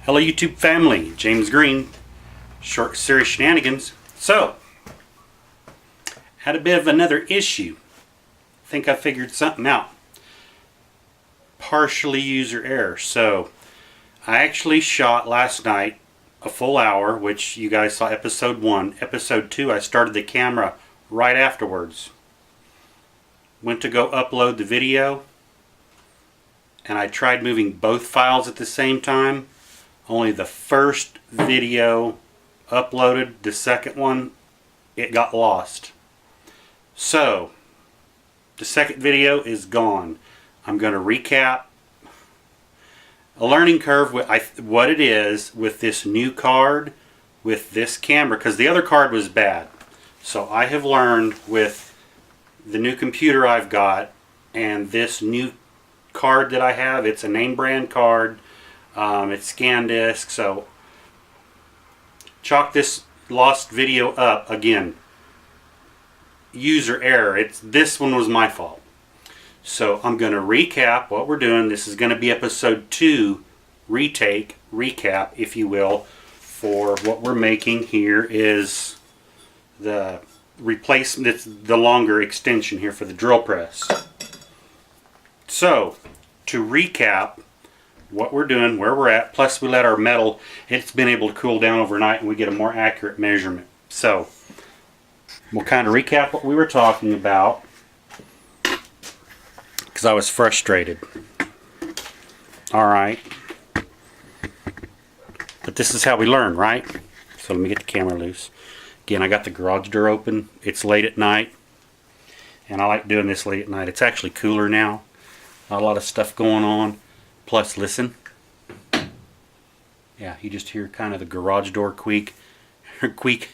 Hello YouTube family, James Green, short series Shenanigans. So, had a bit of another issue. Think I figured something out. Partially user error. So, I actually shot last night a full hour, which you guys saw episode 1. Episode 2, I started the camera right afterwards. Went to go upload the video, and I tried moving both files at the same time. Only the first video uploaded, the second one, it got lost. So, the second video is gone. I'm going to recap a learning curve with what it is with this new card, with this camera, because the other card was bad. So I have learned with the new computer I've got and this new card that I have, it's a name brand card. It's ScanDisk, so chalk this lost video up again. User error. This one was my fault. So I'm going to recap what we're doing. This is going to be episode 2 recap, if you will, for what we're making here is the replacement. It's the longer extension here for the drill press. So to recap what we're doing, where we're at, plus we let our metal, it's been able to cool down overnight and we get a more accurate measurement. So we'll kind of recap what we were talking about, because I was frustrated. Alright, but this is how we learn, right? So let me get the camera loose. Again, I got the garage door open. It's late at night, and I like doing this late at night. It's actually cooler now. Not a lot of stuff going on. Plus, listen. Yeah, you just hear kind of the garage door creak. Creak.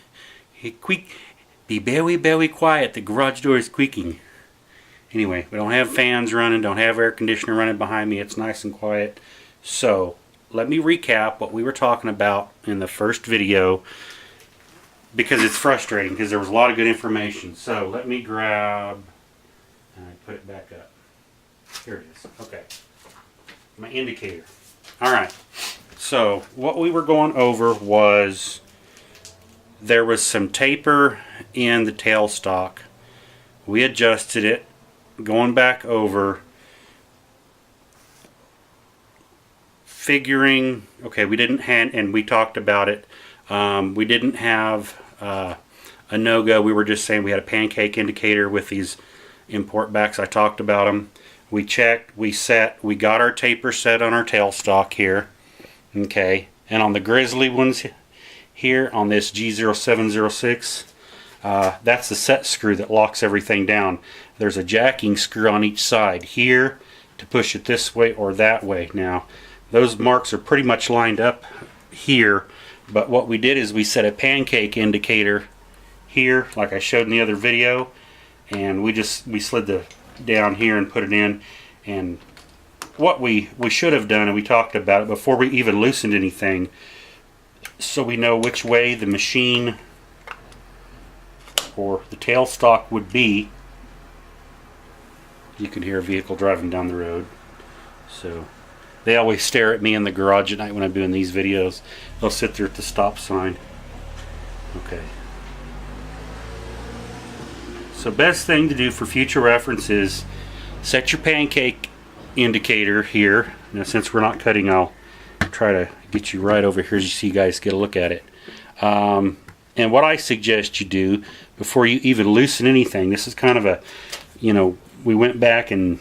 Be very quiet. The garage door is creaking. Anyway, we don't have fans running. Don't have air conditioner running behind me. It's nice and quiet. So, let me recap what we were talking about in the first video, because it's frustrating, because there was a lot of good information. So, let me grab, and I put it back up. Here it is. Okay. My indicator. Alright, so what we were going over was there was some taper in the tailstock. We adjusted it, going back over, figuring, okay, we didn't have, and we talked about it, we didn't have a no-go. We were just saying we had a pancake indicator with these import backs. I talked about them. We checked, we set, we got our taper set on our tailstock here. Okay, and on the Grizzly ones here, on this G0706, that's the set screw that locks everything down. There's a jacking screw on each side here to push it this way or that way. Now, those marks are pretty much lined up here, but what we did is we set a pancake indicator here, like I showed in the other video, and we slid the down here and put it in. And what we should have done, and we talked about it before we even loosened anything, so we know which way the machine or the tailstock would be. You can hear a vehicle driving down the road, so they always stare at me in the garage at night when I'm doing these videos. They'll sit there at the stop sign. Okay, so best thing to do for future reference is set your pancake indicator here. Now, since we're not cutting, I'll try to get you right over here so you guys get a look at it. And what I suggest you do before you even loosen anything, this is kind of a, we went back and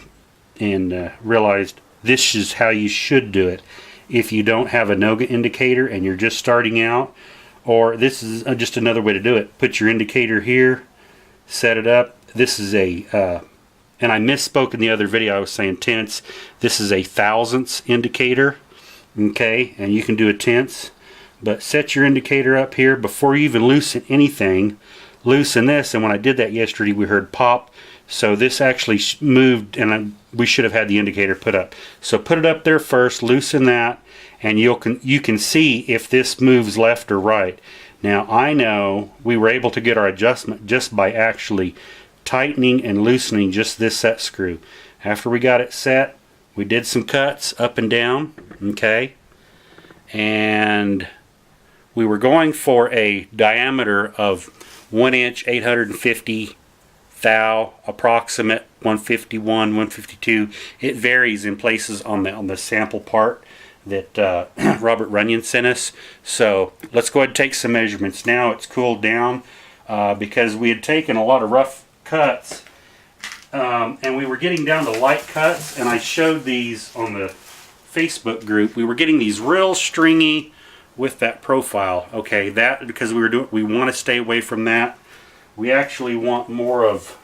realized this is how you should do it. If you don't have a NOGA indicator and you're just starting out, or this is just another way to do it. Put your indicator here, set it up. This is a, and I misspoke in the other video, I was saying tenths. This is a thousandths indicator, okay, and you can do a tenths. But set your indicator up here before you even loosen anything. Loosen this, and when I did that yesterday, we heard pop. So this actually moved, and we should have had the indicator put up. So put it up there first, loosen that, and you can see if this moves left or right. Now, I know we were able to get our adjustment just by actually tightening and loosening just this set screw. After we got it set, we did some cuts up and down, okay? and we were going for a diameter of 1 inch, 850 thou, approximate 151, 152. It varies in places on the sample part that Robert Runyon sent us. So let's go ahead and take some measurements. Now it's cooled down because we had taken a lot of rough cuts and we were getting down to light cuts, and I showed these on the Facebook group. We were getting these real stringy with that profile. Okay, that because we want to stay away from that. We actually want more of,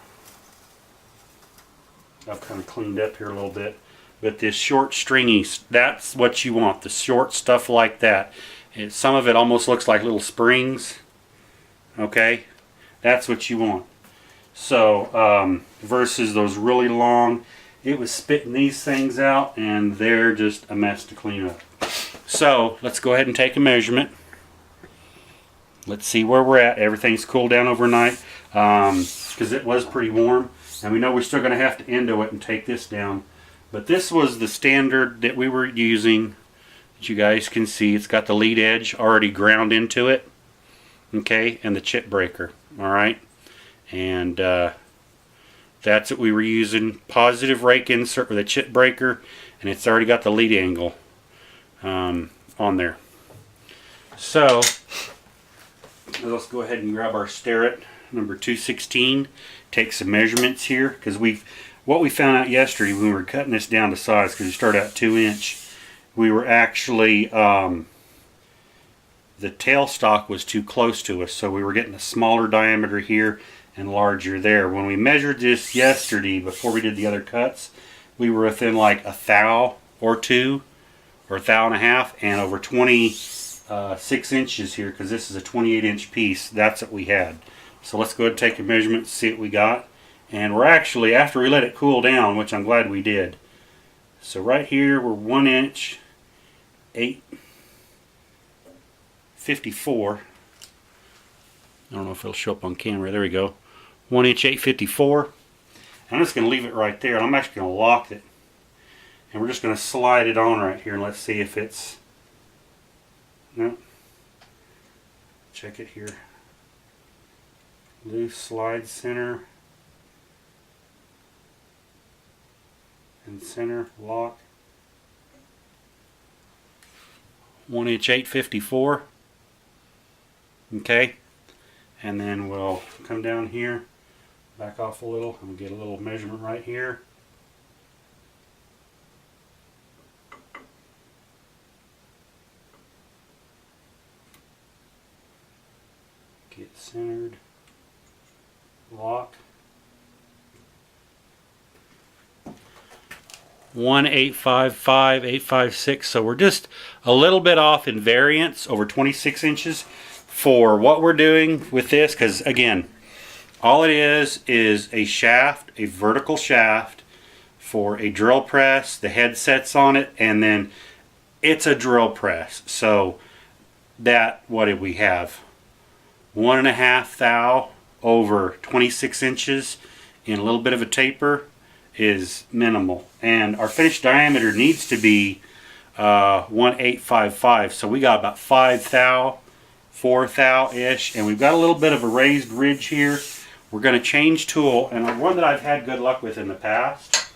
I've kind of cleaned up here a little bit, but this short stringy, that's what you want, the short stuff like that. Some of it almost looks like little springs. Okay, that's what you want. So versus those really long, it was spitting these things out and they're just a mess to clean up. So let's go ahead and take a measurement. Let's see where we're at. Everything's cooled down overnight because it was pretty warm, and we know we're still going to have to endo it and take this down. But this was the standard that we were using, that you guys can see. It's got the lead edge already ground into it, okay, and the chip breaker. All right, and that's what we were using. Positive rake insert with a chip breaker, and it's already got the lead angle on there. So let's go ahead and grab our Starrett number 216, take some measurements here, because what we found out yesterday when we were cutting this down to size, because we started out 2 inch, we were actually the tailstock was too close to us, so we were getting a smaller diameter here and larger there. When we measured this yesterday before we did the other cuts, we were within like a thou or two, or a thou and a half, and over 26 inches here, because this is a 28-inch piece. That's what we had. So let's go ahead and take a measurement, see what we got. And we're actually, after we let it cool down, which I'm glad we did, so right here we're 1 inch 854. I don't know if it'll show up on camera. There we go. 1 inch 854. I'm just going to leave it right there, and I'm actually going to lock it, and we're just going to slide it on right here, and let's see if it's, no, check it here. Loose slide center and center lock. 1 inch 854. Okay, and then we'll come down here, back off a little, and we'll get a little measurement right here. Get centered, lock. 1.855, 856. So we're just a little bit off in variance, over 26 inches for what we're doing with this, because again, all it is a shaft, a vertical shaft for a drill press. The head sets on it, and then it's a drill press. So that, what did we have? 1.5 thou over 26 inches in a little bit of a taper is minimal, and our finished diameter needs to be 1.855. So we got about 5 thou, 4 thou ish, and we've got a little bit of a raised ridge here. We're going to change tool, and one that I've had good luck with in the past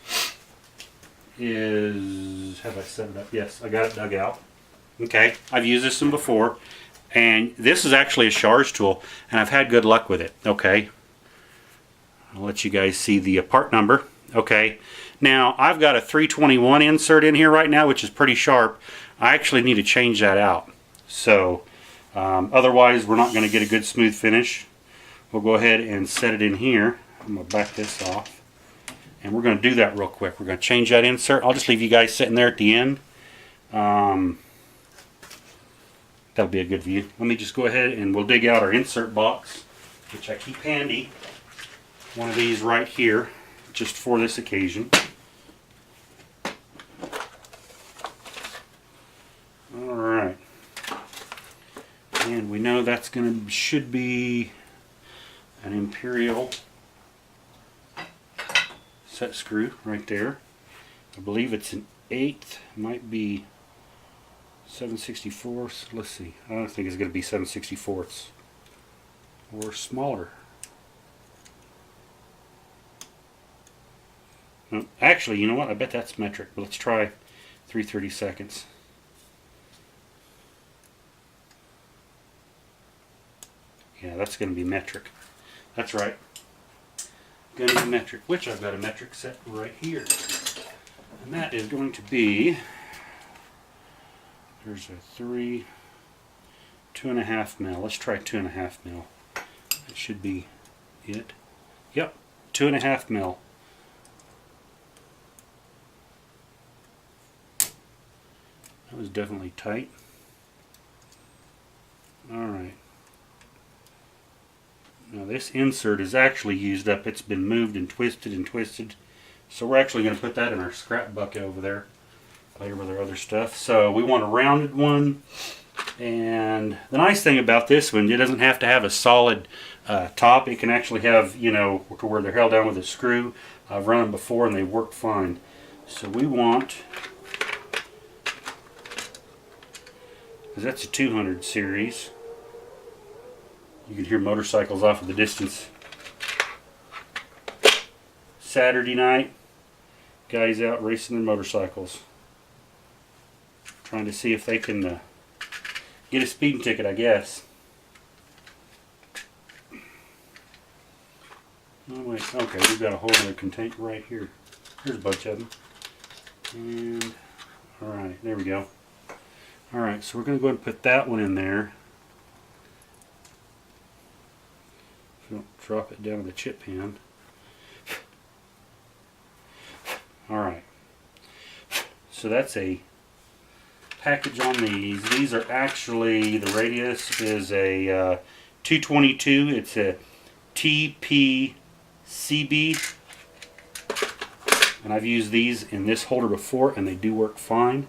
is, have I set it up? Yes, I got it dug out. Okay, I've used this one before, and this is actually a charge tool, and I've had good luck with it. Okay, I'll let you guys see the part number. Okay, now I've got a 321 insert in here right now, which is pretty sharp. I actually need to change that out. So otherwise we're not going to get a good smooth finish. We'll go ahead and set it in here. I'm going to back this off, and we're going to do that real quick. We're going to change that insert. I'll just leave you guys sitting there at the end. That'll be a good view. Let me just go ahead and we'll dig out our insert box, which I keep handy. One of these right here, just for this occasion. Alright. And we know that's should be an Imperial set screw right there. I believe it's an 1/8, might be 7/64. Let's see. I don't think it's going to be 7/64 or smaller. No, actually, you know what? I bet that's metric. But let's try 3/32. Yeah, that's going to be metric. That's right. Going to be metric, which I've got a metric set right here. And that is going to be, there's a 2.5 mil. Let's try 2.5 mil. That should be it. Yep, 2.5 mil. That was definitely tight. Alright. Now this insert is actually used up. It's been moved and twisted and twisted. So we're actually going to put that in our scrap bucket over there later with our other stuff. So we want a rounded one. And the nice thing about this one, it doesn't have to have a solid top. It can actually have, you know, to where they're held down with a screw. I've run them before and they work fine. So we want, because that's a 200 series. You can hear motorcycles off of the distance. Saturday night, guys out racing their motorcycles. Trying to see if they can get a speeding ticket, I guess. Oh wait, okay, we've got a whole other container right here. Here's a bunch of them. And, alright, there we go. Alright, so we're going to go ahead and put that one in there. Don't drop it down in the chip pan. Alright. So that's a package on these. These are actually, the radius is a 222. It's a TPCB. And I've used these in this holder before and they do work fine.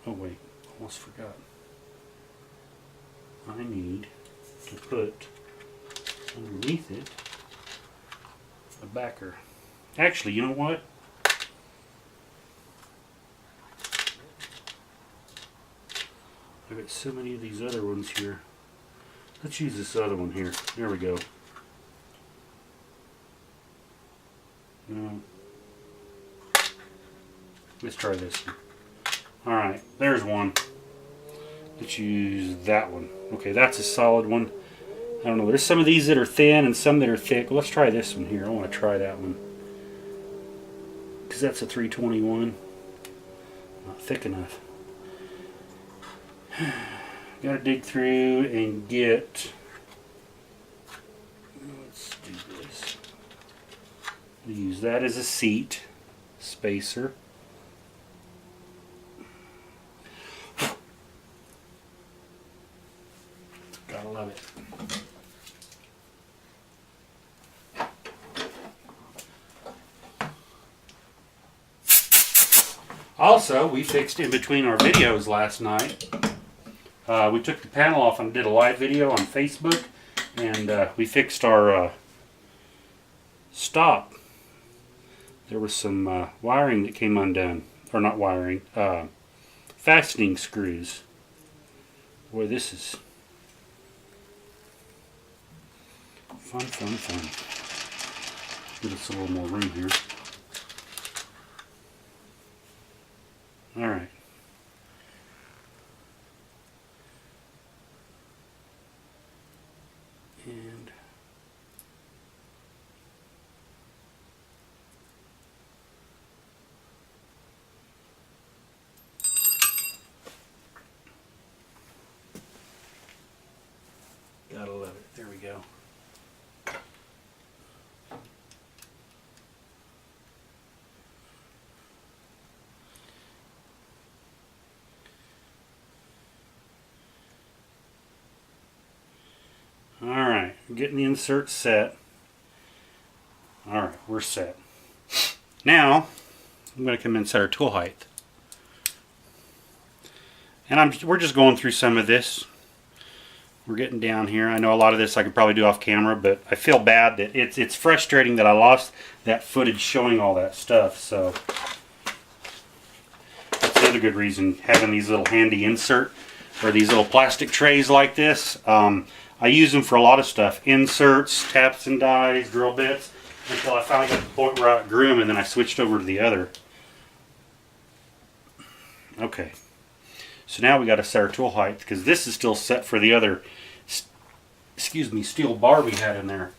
Oh wait, almost forgot. I need to put underneath it a backer. Actually, you know what? I've got so many of these other ones here. Let's use this other one here. There we go. No. Let's try this one. Alright, there's one. Let's use that one. Okay, that's a solid one. I don't know, there's some of these that are thin and some that are thick. Well, let's try this one here. I want to try that one. Because that's a 321. Not thick enough. Gotta dig through and get... Let's do this. We'll use that as a seat spacer. Gotta love it. Also, we fixed in between our videos last night. We took the panel off and did a live video on Facebook, and we fixed our stop. There was some wiring that came undone, or not wiring, fastening screws. Boy, this is fun, fun, fun. Give us a little more room here. All right. And gotta love it. There we go. Alright, getting the insert set. Alright, we're set. Now, I'm going to come in and set our tool height. And we're just going through some of this. We're getting down here. I know a lot of this I could probably do off camera, but I feel bad that it's frustrating that I lost that footage showing all that stuff. So that's the other good reason, having these little handy insert or these little plastic trays like this. I use them for a lot of stuff. Inserts, taps and dies, drill bits, until I finally got to the point where I outgrew them, and then I switched over to the other. Okay. So now we got to set our tool height, because this is still set for the other, steel bar we had in there.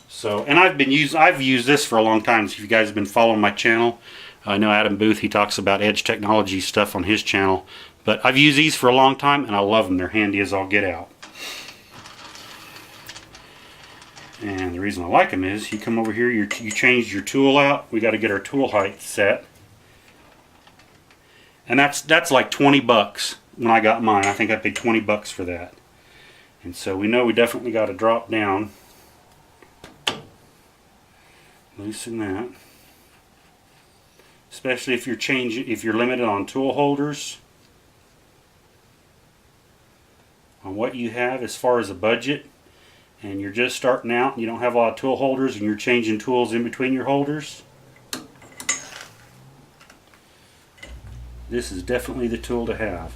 So, and I've used this for a long time. So if you guys have been following my channel, I know Adam Booth, he talks about Edge Technology stuff on his channel. But I've used these for a long time, and I love them. They're handy as all get out. And the reason I like them is, you come over here, you changed your tool out. We got to get our tool height set. And that's like 20 bucks when I got mine. I think I paid 20 bucks for that. And so we know we definitely got to drop down. Loosen that. Especially if you're limited on tool holders. On what you have as far as a budget. And you're just starting out and you don't have a lot of tool holders and you're changing tools in between your holders. This is definitely the tool to have.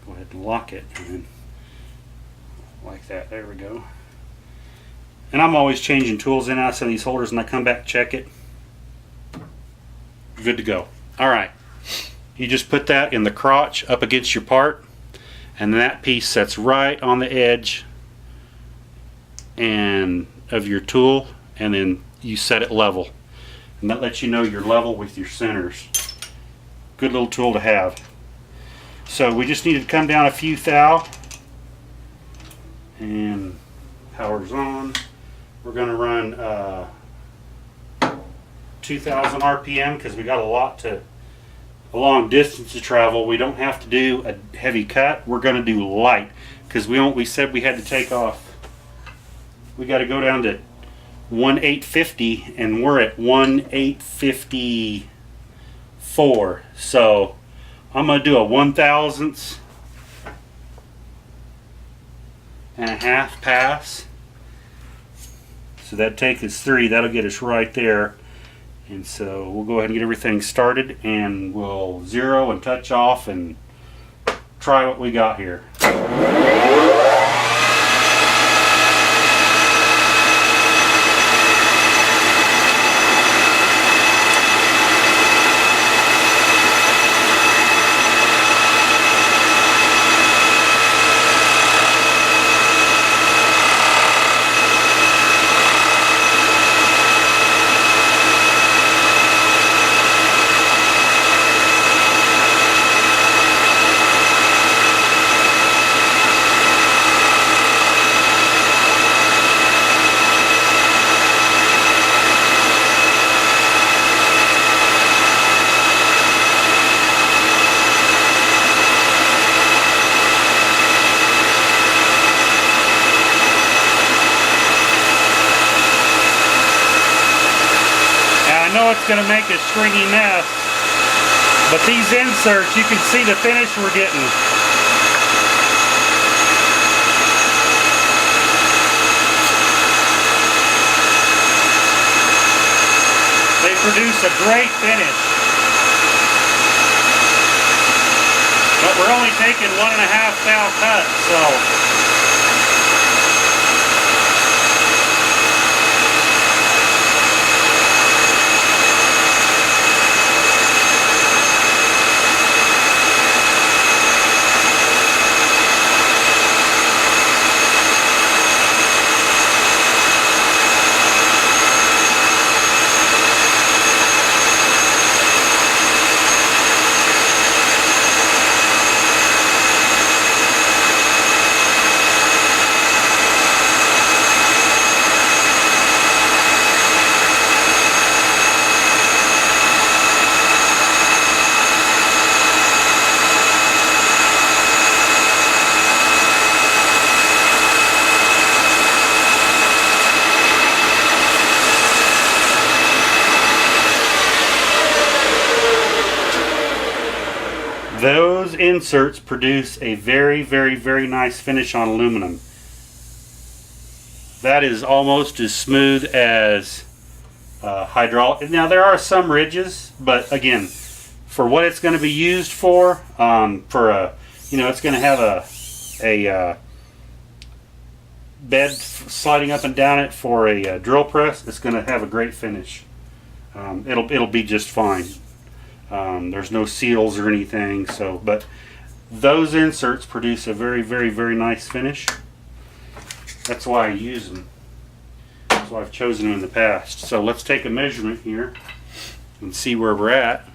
Go ahead and lock it, and then like that. There we go. And I'm always changing tools in and out of these holders, and I come back, check it. Good to go. Alright. You just put that in the crotch up against your part, and that piece sets right on the edge and of your tool, and then you set it level. And that lets you know you're level with your centers. Good little tool to have. So we just need to come down a few thou. And power's on. We're going to run 2,000 RPM because we got a long distance to travel. We don't have to do a heavy cut. We're going to do light because we said we had to take off. We got to go down to 1,850 and we're at 1,854. So I'm going to do a 1,000th and a half pass. So that takes us 3. That'll get us right there. And so we'll go ahead and get everything started, and we'll zero and touch off and try what we got here. I know it's going to make a stringy mess, but these inserts, you can see the finish we're getting. They produce a great finish. But we're only taking 1.5 thou cuts, so Those inserts produce a very, very, very nice finish on aluminum. That is almost as smooth as hydraulic. Now there are some ridges, but again, for what it's going to be used for a, you know, it's going to have a bed sliding up and down it for a drill press. It's going to have a great finish. It'll be just fine. There's no seals or anything, so, but those inserts produce a very, very, very nice finish. That's why I use them. That's why I've chosen them in the past. So let's take a measurement here and see where we're at.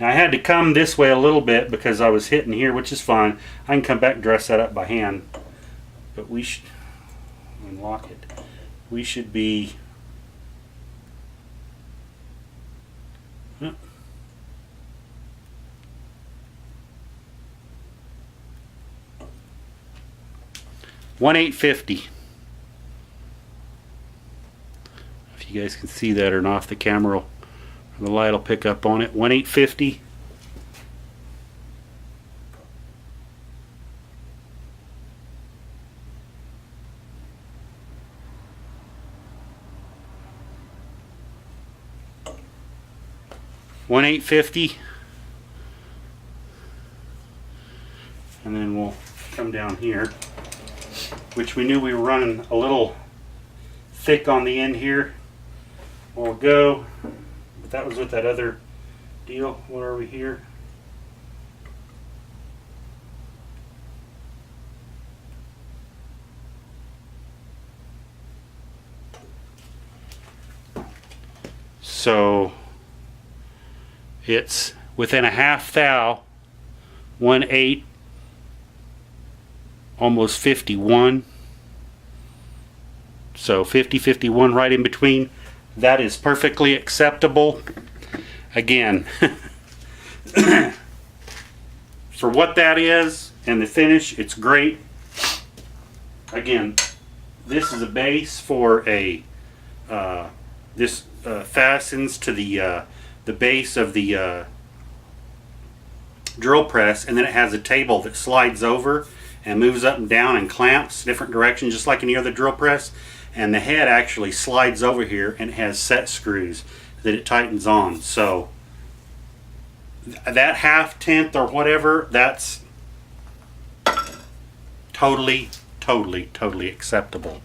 Now I had to come this way a little bit because I was hitting here, which is fine. I can come back and dress that up by hand. But we should unlock it. We should be 1/850. If you guys can see that or not, if the camera or the light will pick up on it. 1/850. And then we'll come down here, which we knew we were running a little thick on the end here. We'll go, but that was with that other deal. What are we here? So it's within a half thou, 1/8, almost 51. So 50, 51 right in between. That is perfectly acceptable. Again, for what that is and the finish, it's great. Again, this is a base for a this fastens to the base of the drill press, and then it has a table that slides over and moves up and down and clamps different directions just like any other drill press, and the head actually slides over here and has set screws that it tightens on. So that 1/2 or whatever, that's totally acceptable.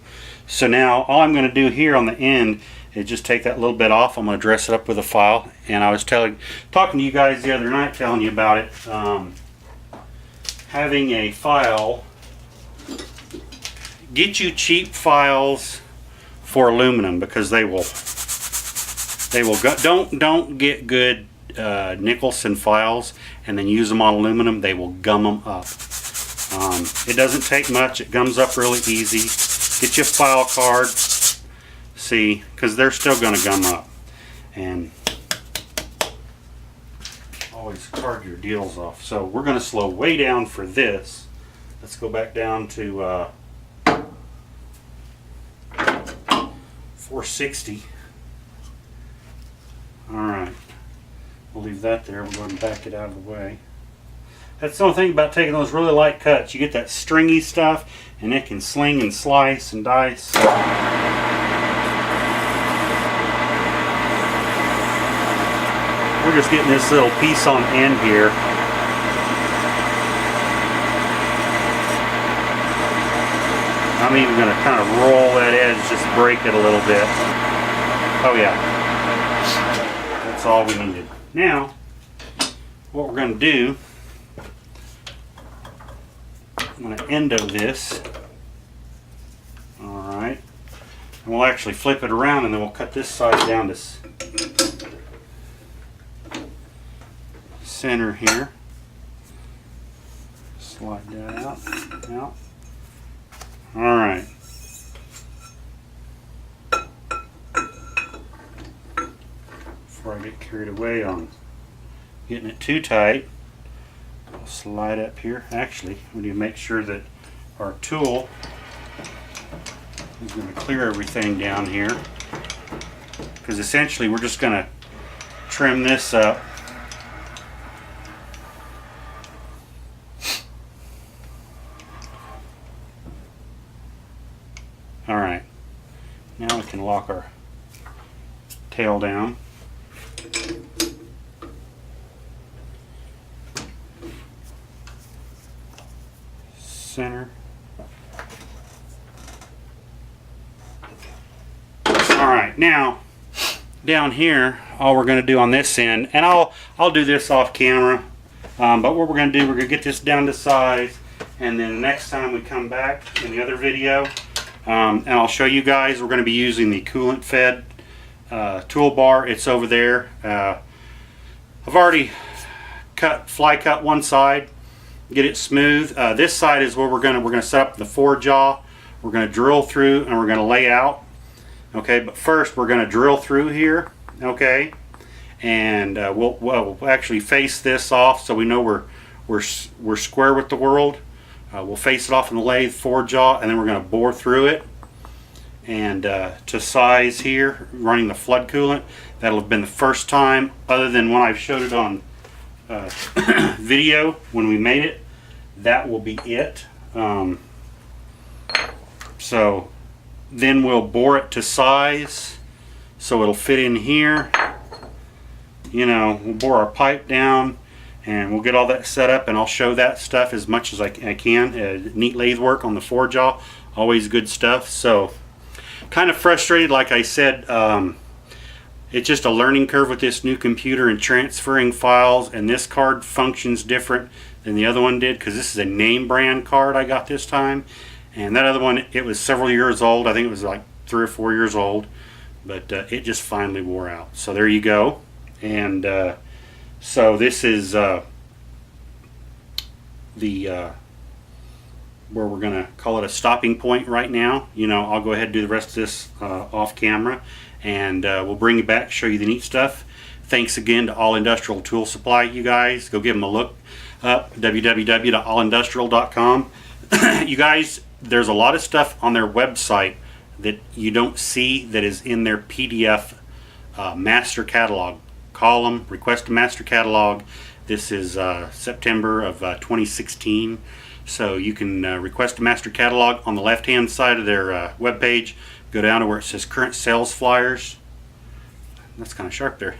So now all I'm going to do here on the end is just take that little bit off. I'm going to dress it up with a file, and I was talking to you guys the other night, telling you about it. Having a file, get you cheap files for aluminum, because they will go, don't get good Nicholson files and then use them on aluminum. They will gum them up. It doesn't take much. It gums up really easy. Get you a file card. See, because they're still going to gum up. And always card your deals off. So we're going to slow way down for this. Let's go back down to 460. Alright, we'll leave that there. We'll go ahead and back it out of the way. That's the only thing about taking those really light cuts. You get that stringy stuff, and it can sling and slice and dice. We're just getting this little piece on end here. I'm even going to kind of roll that edge, just break it a little bit. Oh yeah, that's all we needed. Now, what we're going to do, I'm going to endo this. Alright, and we'll actually flip it around, and then we'll cut this side down to center here. Slide that out. Alright. Before I get carried away on getting it too tight, I'll slide up here. Actually, we need to make sure that our tool is going to clear everything down here, because essentially we're just going to trim this up Alright, now we can lock our tail down. Center. Alright, now down here, all we're going to do on this end, and I'll do this off camera, but what we're going to do, we're going to get this down to size, and then the next time we come back in the other video, and I'll show you guys, we're going to be using the coolant fed toolbar. It's over there. I've already fly cut one side, get it smooth. This side is where we're going to set up the four-jaw. We're going to drill through and we're going to lay out. Okay, but first we're going to drill through here. Okay, and we'll actually face this off so we know we're square with the world. We'll face it off in the lathe four-jaw, and then we're going to bore through it. And to size here, running the flood coolant, that'll have been the first time, other than when I've showed it on video when we made it. That will be it. So then we'll bore it to size so it'll fit in here. You know, we'll bore our pipe down and we'll get all that set up, and I'll show that stuff as much as I can. Neat lathe work on the four-jaw, always good stuff. So kind of frustrated, like I said. It's just a learning curve with this new computer and transferring files, and this card functions different than the other one did because this is a name brand card I got this time, and that other one, it was several years old. I think it was like 3 or 4 years old, but it just finally wore out. So there you go. And so this is where we're going to call it a stopping point right now. You know, I'll go ahead and do the rest of this off camera, and we'll bring you back, show you the neat stuff. Thanks again to All Industrial Tool Supply, you guys. Go give them a look up, www.allindustrial.com. You guys, there's a lot of stuff on their website that you don't see that is in their PDF master catalog. Call them, request a master catalog. This is September of 2016. So you can request a master catalog on the left hand side of their web page. Go down to where it says current sales flyers. That's kind of sharp there.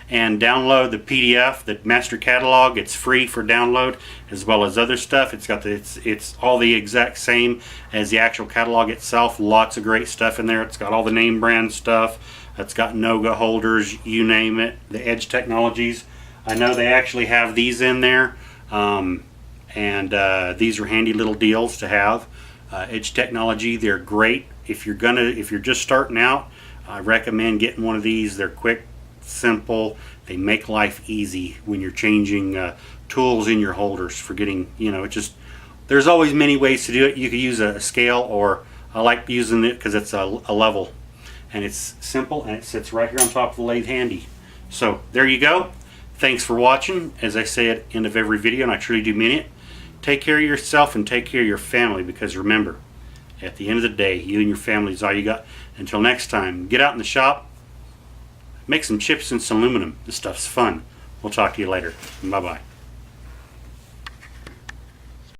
And download the PDF, the master catalog. It's free for download, as well as other stuff. It's got it's all the exact same as the actual catalog itself. Lots of great stuff in there. It's got all the name brand stuff. It's got Noga holders, you name it. The Edge Technologies. I know they actually have these in there. And these are handy little deals to have. Edge Technology, they're great if you're just starting out. I recommend getting one of these. They're quick, simple. They make life easy when you're changing tools in your holders. For getting, you know, there's always many ways to do it. You could use a scale, or I like using it because it's a level, and it's simple, and it sits right here on top of the lathe, handy. So there you go. Thanks for watching. As I say at the end of every video, and I truly do mean it, take care of yourself and take care of your family, because remember, at the end of the day, you and your family is all you got. Until next time, get out in the shop, make some chips and some aluminum. This stuff's fun. We'll talk to you later. Bye-bye.